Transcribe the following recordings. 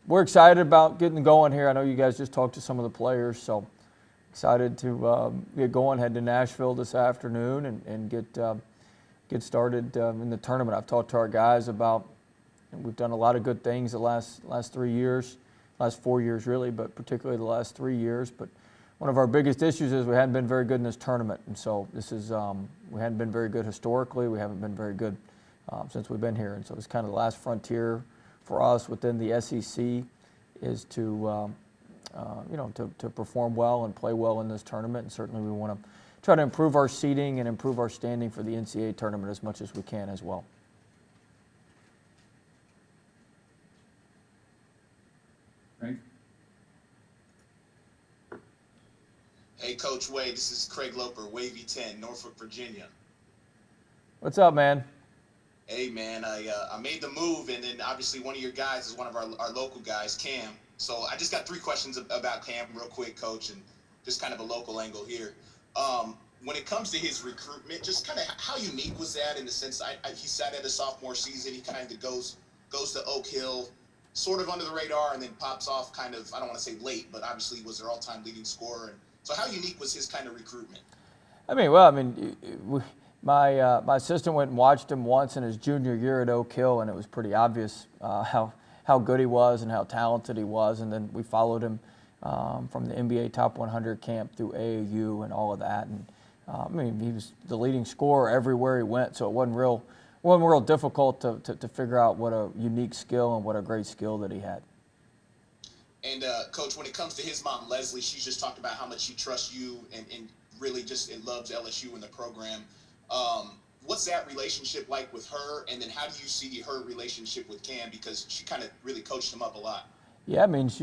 We're excited about getting going here. I know you guys just talked to some of the players, so excited to get going. Head to Nashville this afternoon and get started in the tournament. I've talked to our guys about. And we've done a lot of good things the last 3 years, last 4 years really, but particularly the last 3 years. But one of our biggest issues is we hadn't been very good in this tournament, and so this is we hadn't been very good historically. We haven't been very good since we've been here, and so it's kind of the last frontier for us within the SEC is to to perform well and play well in this tournament. And certainly we want to try to improve our seeding and improve our standing for the NCAA tournament as much as we can as well. Right. Hey, Coach Wade, this is Craig Loper, Wavy 10, Norfolk, Virginia. What's up, man? Hey, man, I made the move, and then obviously one of your guys is one of our local guys, Cam. So I just got 3 questions about Cam real quick, Coach, and just kind of a local angle here. When it comes to his recruitment, just kind of how unique was that in the sense he sat at a sophomore season, he kind of goes to Oak Hill, sort of under the radar, and then pops off kind of, I don't want to say late, but obviously was their all-time leading scorer. And so how unique was his kind of recruitment? My assistant went and watched him once in his junior year at Oak Hill, and it was pretty obvious how good he was and how talented he was. And then we followed him from the NBA Top 100 camp through AAU and all of that. And he was the leading scorer everywhere he went, so it wasn't real difficult to figure out what a unique skill and what a great skill that he had. And Coach, when it comes to his mom, Leslie, she's just talked about how much she trusts you and really just loves LSU and the program. What's that relationship like with her? And then how do you see her relationship with Cam? Because she kind of really coached him up a lot. Yeah, it's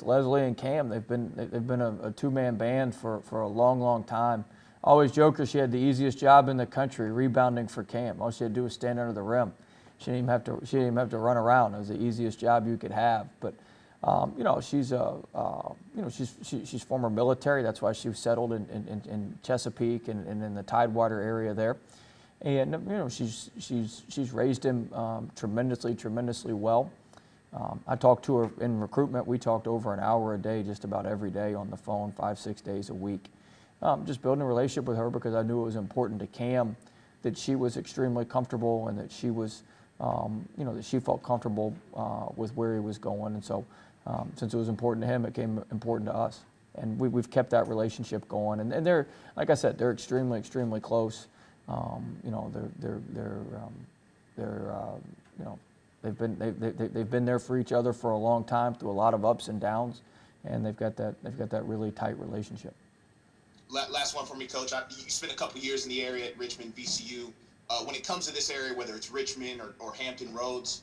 Leslie and Cam. They've been a 2-man band for a long time. I always joke her she had the easiest job in the country rebounding for Cam. All she had to do was stand under the rim. She didn't even have to run around. It was the easiest job you could have. But she's former military. That's why she was settled in Chesapeake and in the Tidewater area there. And she's raised him tremendously well. I talked to her in recruitment. We talked over an hour a day, just about every day on the phone, 5-6 days a week. Just building a relationship with her because I knew it was important to Cam that she was extremely comfortable and that she was, that she felt comfortable with where he was going. And so since it was important to him, it became important to us. And we've kept that relationship going. And they're, like I said, they're extremely close. They've been there for each other for a long time through a lot of ups and downs, and they've got that really tight relationship. Last one for me, Coach. You spent a couple years in the area at Richmond, VCU. When it comes to this area, whether it's Richmond or Hampton Roads,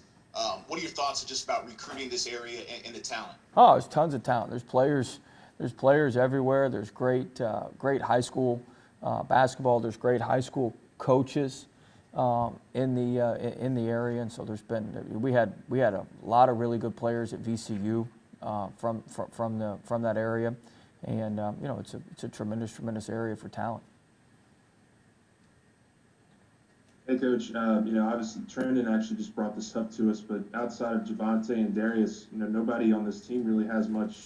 what are your thoughts just about recruiting this area and the talent? Oh, there's tons of talent. There's players everywhere. There's great high school basketball. There's great high school coaches in the area, and so we had a lot of really good players at VCU from that area, and it's a tremendous area for talent. Hey, Coach. Obviously Trendon actually just brought this up to us, but outside of Javante and Darius, nobody on this team really has much,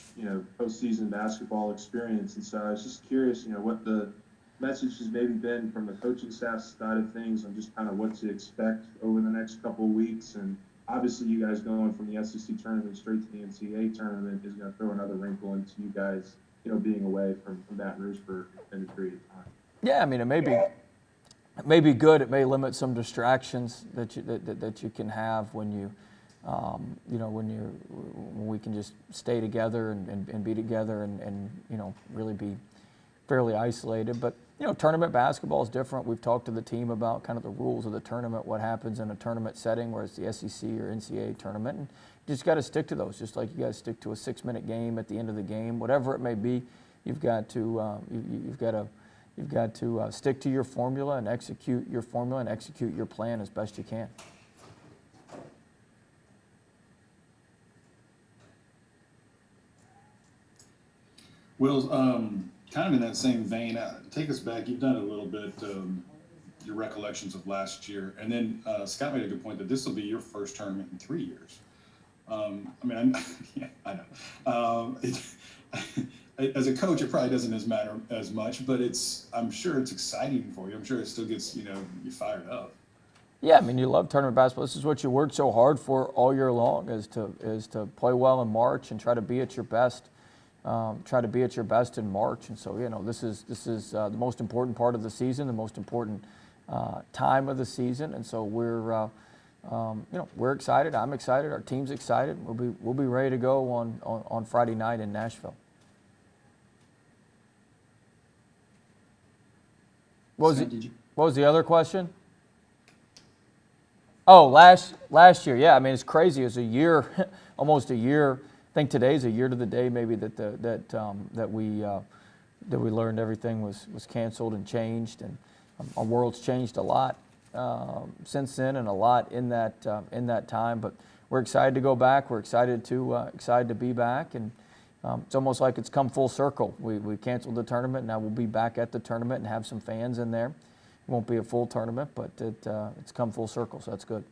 postseason basketball experience. And so I was just curious, what the message has maybe been from the coaching staff side of things on just kind of what to expect over the next couple of weeks. And obviously you guys going from the SEC tournament straight to the NCAA tournament is going to throw another wrinkle into you guys, being away from Baton Rouge for an extended period of time. Yeah, it may be good. It may limit some distractions that you can have when when we can just stay together and be together and really be fairly isolated. But tournament basketball is different. We've talked to the team about kind of the rules of the tournament, what happens in a tournament setting, where it's the SEC or NCAA tournament, and you just got to stick to those. Just like you got to stick to a 6-minute game at the end of the game, whatever it may be, you've got to stick to your formula and execute your plan as best you can. Will, kind of in that same vein, take us back. You've done it a little bit, your recollections of last year. And then Scott made a good point that this will be your first tournament in 3 years. I mean, yeah, I know. As a coach, it probably doesn't matter as much, but I'm sure it's exciting for you. I'm sure it still gets, you fired up. Yeah, I mean, you love tournament basketball. This is what you work so hard for all year long, is to play well in March and try to be at your best. Try to be at your best in March, and so this is the most important part of the season, the most important time of the season, and so we're excited. I'm excited. Our team's excited. We'll be ready to go on Friday night in Nashville. What was the other question? Oh, last year, yeah. I mean, it's crazy. It's a year, almost a year. I think today's a year to the day, maybe that we learned everything was canceled and changed, and our world's changed a lot since then, and a lot in that time. But we're excited to go back. We're excited to be back, and it's almost like it's come full circle. We canceled the tournament. Now we'll be back at the tournament and have some fans in there. It won't be a full tournament, but it's come full circle, so that's good.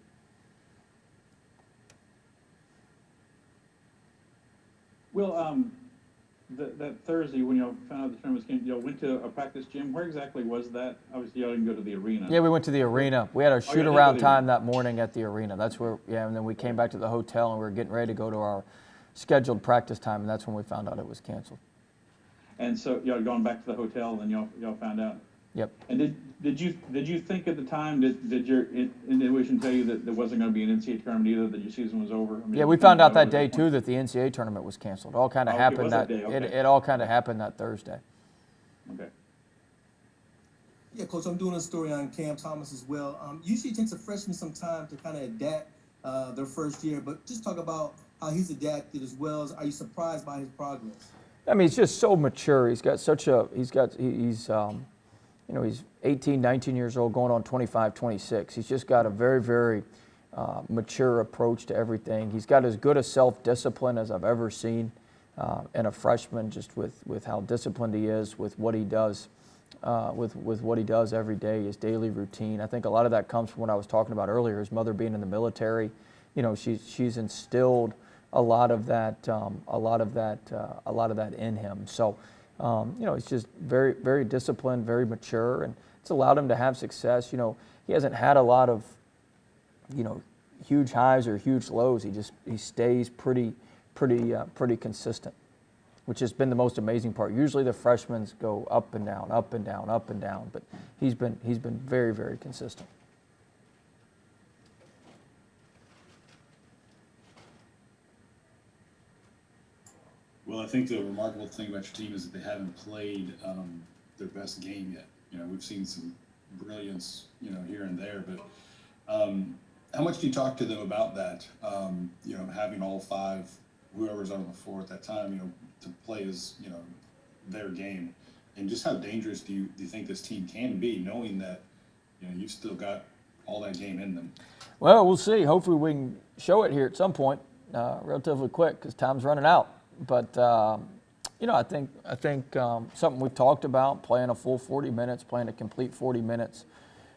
Will, that Thursday when y'all found out the tournament came, y'all went to a practice gym. Where exactly was that? Obviously, y'all didn't go to the arena. Yeah, we went to the arena. We had our Oh, shoot yeah, around the time arena. that morning at the arena. That's where, yeah, and then we came back to the hotel and we were getting ready to go to our scheduled practice time, and that's when we found out it was canceled. And so y'all had gone back to the hotel, and y'all found out. Yep. And did you think at the time did your intuition tell you that there wasn't going to be an NCAA tournament either, that your season was over? I mean, Yeah, we found out that day too that the NCAA tournament was canceled. It all kind of Oh, okay, happened was that day? Okay. it all kind of happened that Thursday. Okay. Yeah, Coach, I'm doing a story on Cam Thomas as well. Usually it takes a freshman some time to kind of adapt their first year, but just talk about how he's adapted as well. Are you surprised by his progress? I mean, he's just so mature. He's 18, 19 years old, going on 25, 26. He's just got a very, very mature approach to everything. He's got as good a self-discipline as I've ever seen in a freshman, just with how disciplined he is, with what he does, with what he does every day, his daily routine. I think a lot of that comes from what I was talking about earlier, his mother being in the military. She's instilled a lot of that in him. So, he's just very, very disciplined, very mature, and it's allowed him to have success. He hasn't had a lot of, huge highs or huge lows. He stays pretty consistent, which has been the most amazing part. Usually the freshmen go up and down, up and down, up and down, but he's been very, very consistent. Well, I think the remarkable thing about your team is that they haven't played their best game yet. We've seen some brilliance, here and there, but how much do you talk to them about that? Having all five, whoever's on the floor at that time, to play as, their game, and just how dangerous do you think this team can be, knowing that, you've still got all that game in them? Well, we'll see. Hopefully we can show it here at some point, relatively quick, because time's running out. But I think something we've talked about, playing a full 40 minutes, playing a complete 40 minutes,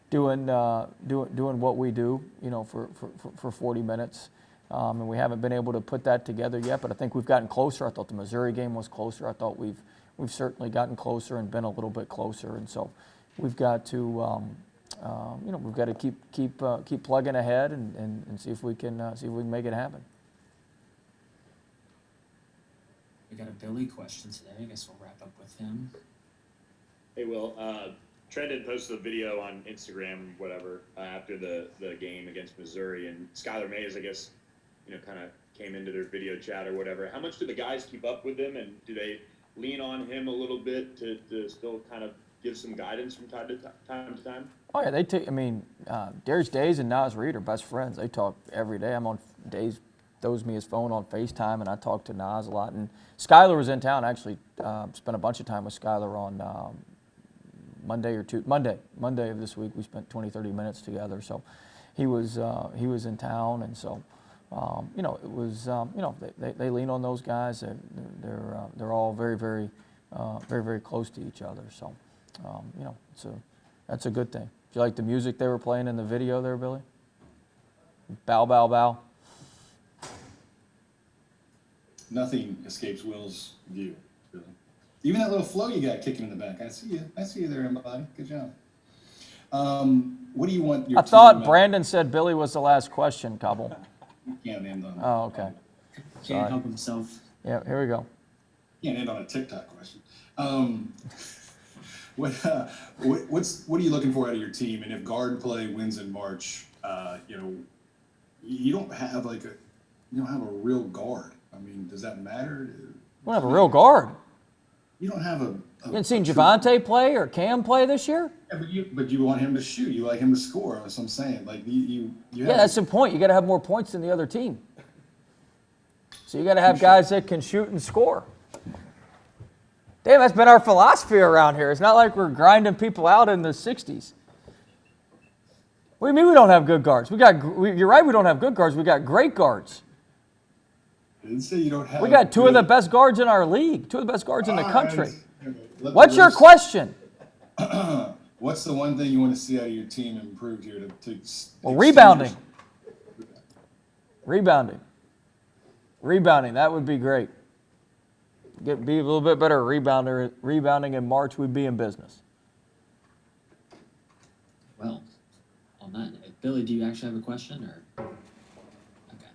doing what we do, for 40 minutes, and we haven't been able to put that together yet. But I think we've gotten closer. I thought the Missouri game was closer. I thought we've certainly gotten closer and been a little bit closer. And so we've got to we've got to keep plugging ahead and see if we can make it happen. We got a Billy question today. I guess we'll wrap up with him. Hey, Will. Trent had posted a video on Instagram, whatever, after the game against Missouri, and Skylar Mays, I guess, kind of came into their video chat or whatever. How much do the guys keep up with him, and do they lean on him a little bit to still kind of give some guidance from time to time? Oh yeah, Darius Days and Nas Reed are best friends. They talk every day. I'm on Days throws me his phone on FaceTime, and I talk to Nas a lot. And Skylar was in town. Actually, spent a bunch of time with Skylar on Monday of this week. We spent 20-30 minutes together. So he was in town, and so it was they lean on those guys. They're all very, very very close to each other. So that's a good thing. Do you like the music they were playing in the video there, Billy? Bow, bow, bow. nothing escapes Will's view, really. Even that little flow you got kicking in the back. I see you there, everybody. Good job. What do you want your I team thought Brandon said Billy was the last question, Cobble. You can't end on Oh, okay. Can't help himself. Yeah, here we go. Can't end on a TikTok question. What are you looking for out of your team? And if guard play wins in March, you don't have a real guard. I mean, does that matter? We don't have a real guard. You don't have You haven't seen Javante play or Cam play this year? Yeah, but you want him to shoot. You like him to score. That's what I'm saying. Like you Yeah, that's the point. You got to have more points than the other team. So you got to have guys that can shoot and score. Damn, that's been our philosophy around here. It's not like we're grinding people out in the 60s. What do you mean we don't have good guards? You're right, we don't have good guards. We got great guards. I didn't say you don't have. We got two of the best guards in our league, two of the best guards in the country. Right. What's your question? What's the one thing you want to see out of your team improved here Well, rebounding. Rebounding, that would be great. Be a little bit better rebounding in March, we'd be in business. Well, on that, Billy, do you actually have a question, or? Okay.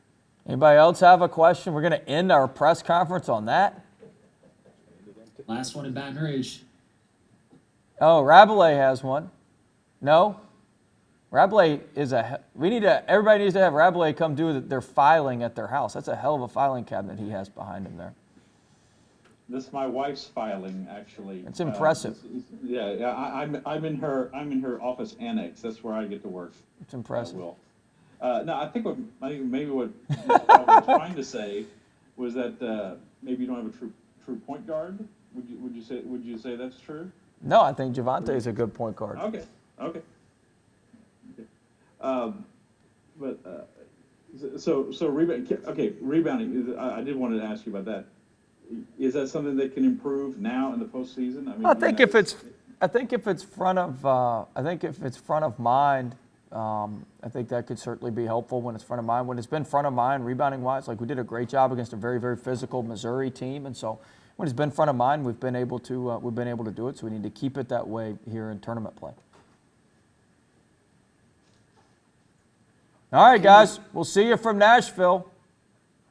Anybody else have a question? We're going to end our press conference on that. Last one in Baton Rouge. Oh, Rabelais has one. No? Rabelais everybody needs to have Rabelais come do their filing at their house. That's a hell of a filing cabinet he has behind him there. This is my wife's filing, actually. It's impressive. I'm in her office annex. That's where I get to work. It's impressive. No, I think what I was trying to say was that maybe you don't have a true point guard. Would you say that's true? No, I think Javante is a good point guard. Okay. So rebounding. I did want to ask you about that. Is that something that can improve now in the postseason? I mean, I think if it's front of mind, I think that could certainly be helpful when it's front of mind. When it's been front of mind, rebounding wise, like we did a great job against a very, very physical Missouri team, and so when it's been front of mind, we've been able to do it. So we need to keep it that way here in tournament play. All right, guys, we'll see you from Nashville.